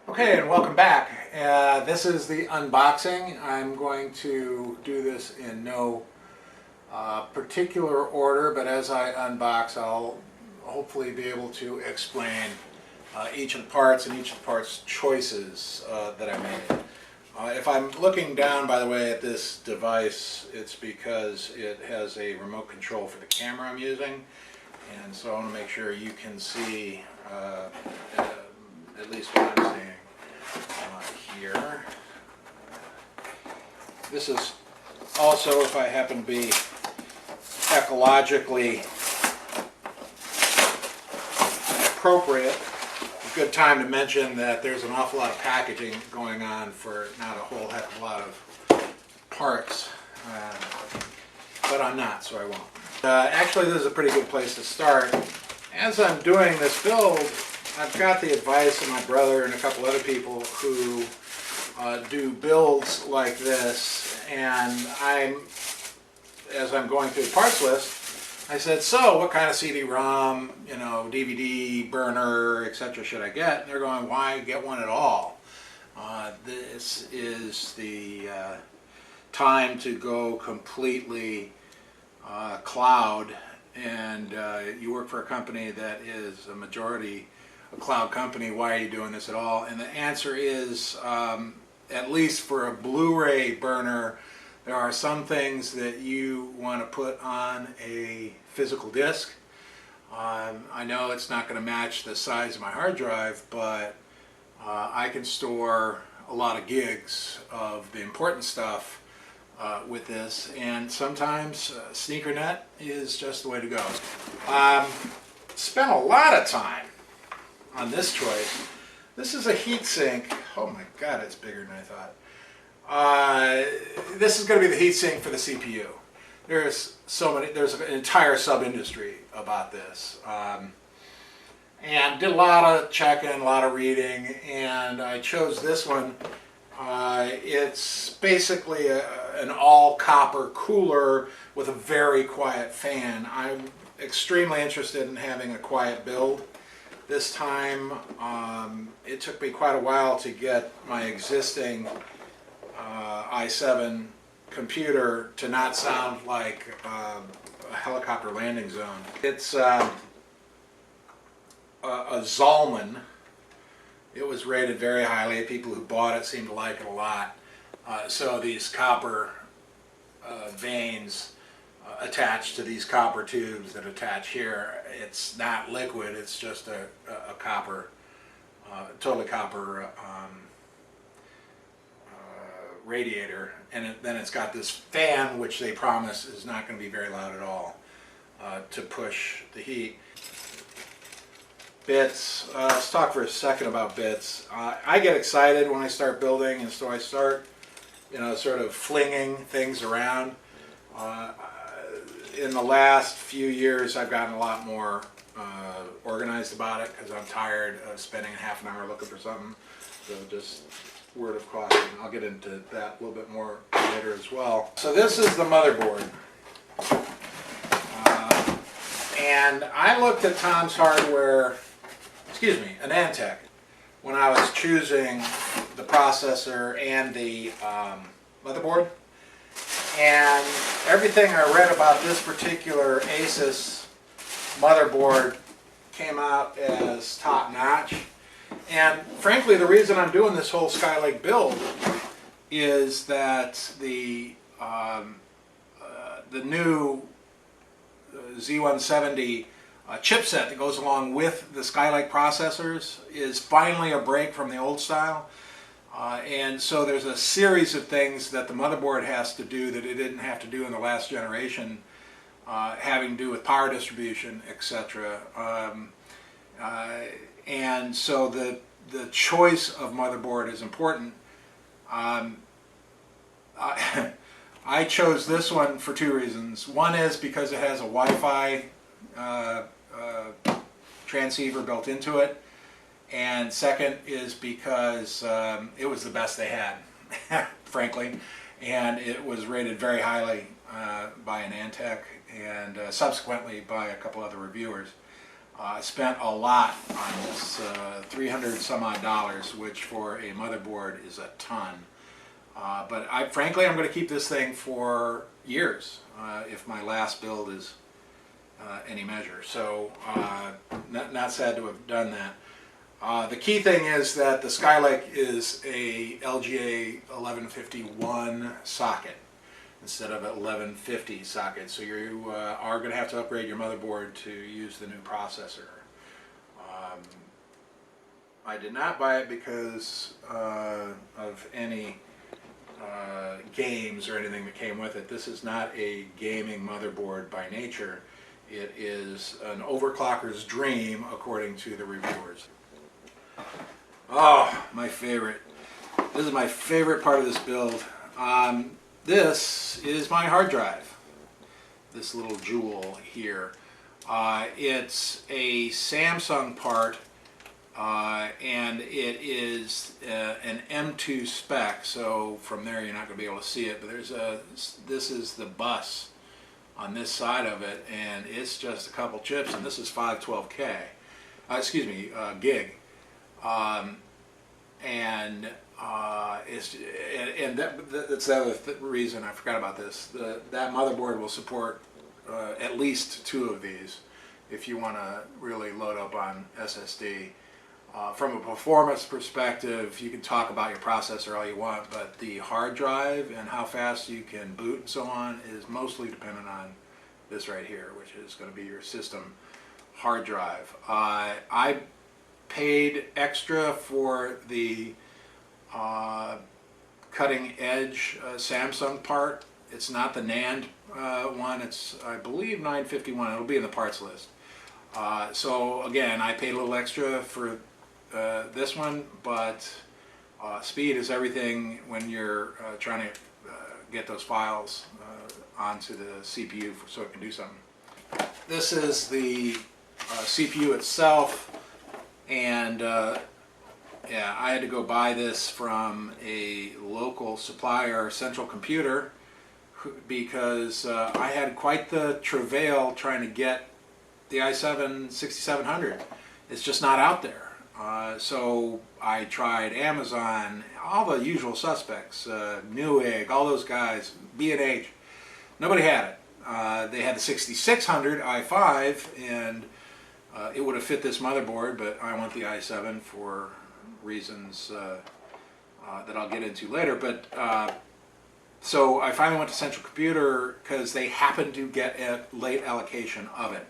Okay, and welcome back. This is the unboxing. I'm going to do this in no particular order, but as I unbox, I'll hopefully be able to explain each of the parts and each of the parts' choices that I made. If I'm looking down, by the way, at this device, it's because it has a remote control for the camera I'm using, and so I want to make sure you can see at least what I'm seeing here. This is also, if I happen to be ecologically appropriate, a good time to mention that there's an awful lot of packaging going on for not a whole heck of a lot of parts, but I'm not, so I won't. Actually, this is a pretty good place to start. As I'm doing this build, I've got the advice of my brother and a couple other people who do builds like this, and as I'm going through the parts list, I said, so what kind of CD-ROM, DVD, burner, etc. should I get? And they're going, why get one at all? This is the time to go completely cloud, and you work for a company that is a majority a cloud company. Why are you doing this at all? And the answer is, at least for a Blu-ray burner, there are some things that you want to put on a physical disc. I know it's not going to match the size of my hard drive, but I can store a lot of gigs of the important stuff with this, and sometimes SneakerNet is just the way to go. Spent a lot of time on this choice. This is a heatsink. Oh my god, it's bigger than I thought. This is going to be the heatsink for the CPU. There's an entire sub-industry about this. And did a lot of checking, a lot of reading, and I chose this one. It's basically an all-copper cooler with a very quiet fan. I'm extremely interested in having a quiet build. This time, it took me quite a while to get my existing i7 computer to not sound like a helicopter landing zone. It's a Zalman. It was rated very highly. People who bought it seemed to like it a lot. So these copper veins attached to these copper tubes that attach here. It's not liquid, it's just a copper, totally copper radiator, and then it's got this fan, which they promise is not going to be very loud at all, to push the heat. Bits. Let's talk for a second about bits. I get excited when I start building, and so I start, sort of flinging things around. In the last few years, I've gotten a lot more organized about it because I'm tired of spending half an hour looking for something. So just word of caution. I'll get into that a little bit more later as well. So this is the motherboard. And I looked at Tom's Hardware, an Antec, when I was choosing the processor and the motherboard. And everything I read about this particular Asus motherboard came out as top-notch. And frankly, the reason I'm doing this whole Skylake build is that the new Z170 chipset that goes along with the Skylake processors is finally a break from the old style. And so there's a series of things that the motherboard has to do that it didn't have to do in the last generation, having to do with power distribution, etc. And so the choice of motherboard is important. I chose this one for two reasons. One is because it has a Wi-Fi transceiver built into it. And second is because it was the best they had, frankly, and it was rated very highly by an Antec and subsequently by a couple other reviewers. I spent a lot on this, 300 some odd dollars, which for a motherboard is a ton. But frankly, I'm going to keep this thing for years if my last build is any measure. So not sad to have done that. The key thing is that the Skylake is a LGA 1151 socket instead of an 1150 socket. So you are going to have to upgrade your motherboard to use the new processor. I did not buy it because of any games or anything that came with it. This is not a gaming motherboard by nature. It is an overclocker's dream, according to the reviewers. Oh, my favorite. This is my favorite part of this build. This is my hard drive. This little jewel here. It's a Samsung part, and it is an M2 spec. So from there, you're not going to be able to see it. But this is the bus on this side of it, and it's just a couple chips. And this is 512K. Excuse me, gig. That's the other reason I forgot about this. That motherboard will support at least 2 of these if you want to really load up on SSD. From a performance perspective, you can talk about your processor all you want, but the hard drive and how fast you can boot and so on is mostly dependent on this right here, which is going to be your system hard drive. I paid extra for the cutting edge Samsung part. It's not the NAND one. It's, I believe, 951. It'll be in the parts list. So again, I paid a little extra for this one, but speed is everything when you're trying to get those files onto the CPU so it can do something. This is the CPU itself, and yeah, I had to go buy this from a local supplier, Central Computer, because I had quite the travail trying to get the i7 6700. It's just not out there. So I tried Amazon, all the usual suspects, Newegg, all those guys, B&H. Nobody had it. They had the 6600 i5, and it would have fit this motherboard, but I want the i7 for reasons that I'll get into later. But so I finally went to Central Computer because they happened to get a late allocation of it.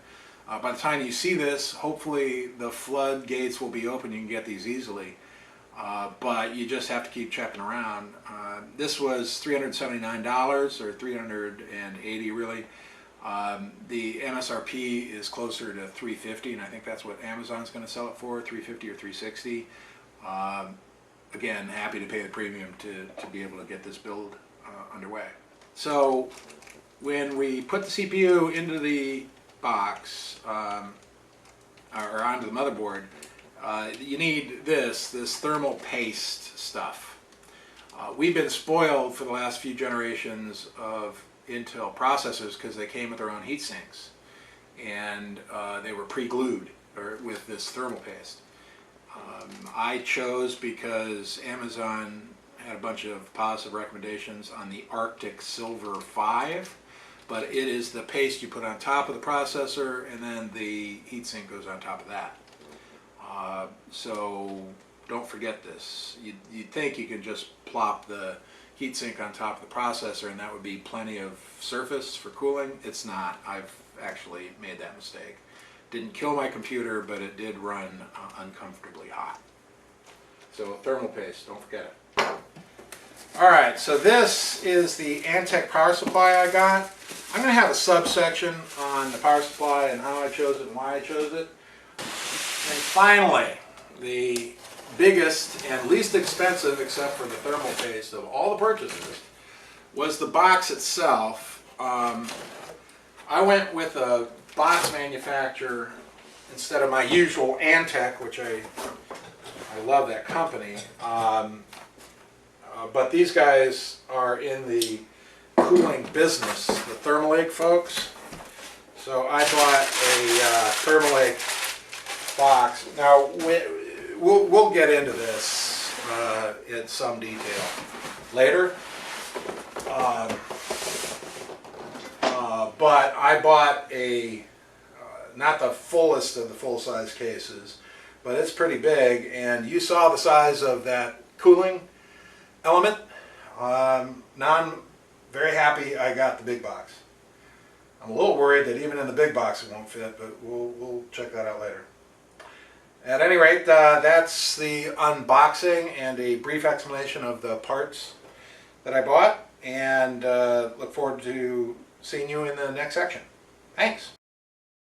By the time you see this, hopefully the floodgates will be open. You can get these easily, but you just have to keep checking around. This was $379 or $380 really. The MSRP is closer to $350, and I think that's what Amazon's going to sell it for, $350 or $360. Again, happy to pay the premium to be able to get this build underway. So when we put the CPU into the box or onto the motherboard, you need this thermal paste stuff. We've been spoiled for the last few generations of Intel processors because they came with their own heat sinks, and they were pre-glued with this thermal paste. I chose because Amazon had a bunch of positive recommendations on the Arctic Silver 5, but it is the paste you put on top of the processor, and then the heatsink goes on top of that. So don't forget this. You'd think you can just plop the heatsink on top of the processor and that would be plenty of surface for cooling. It's not. I've actually made that mistake. Didn't kill my computer, but it did run uncomfortably hot. So thermal paste, don't forget it. Alright, so this is the Antec power supply I got. I'm going to have a subsection on the power supply and how I chose it and why I chose it. And finally, the biggest and least expensive, except for the thermal paste, of all the purchases was the box itself. I went with a box manufacturer instead of my usual Antec, which I love that company. But these guys are in the cooling business, the Thermalake folks. So I bought a Thermalake box. Now, we'll get into this in some detail later. But I bought a, not the fullest of the full-size cases, but it's pretty big, and you saw the size of that cooling element. Now I'm very happy I got the big box. I'm a little worried that even in the big box it won't fit, but we'll check that out later. At any rate, that's the unboxing and a brief explanation of the parts that I bought, and look forward to seeing you in the next section. Thanks.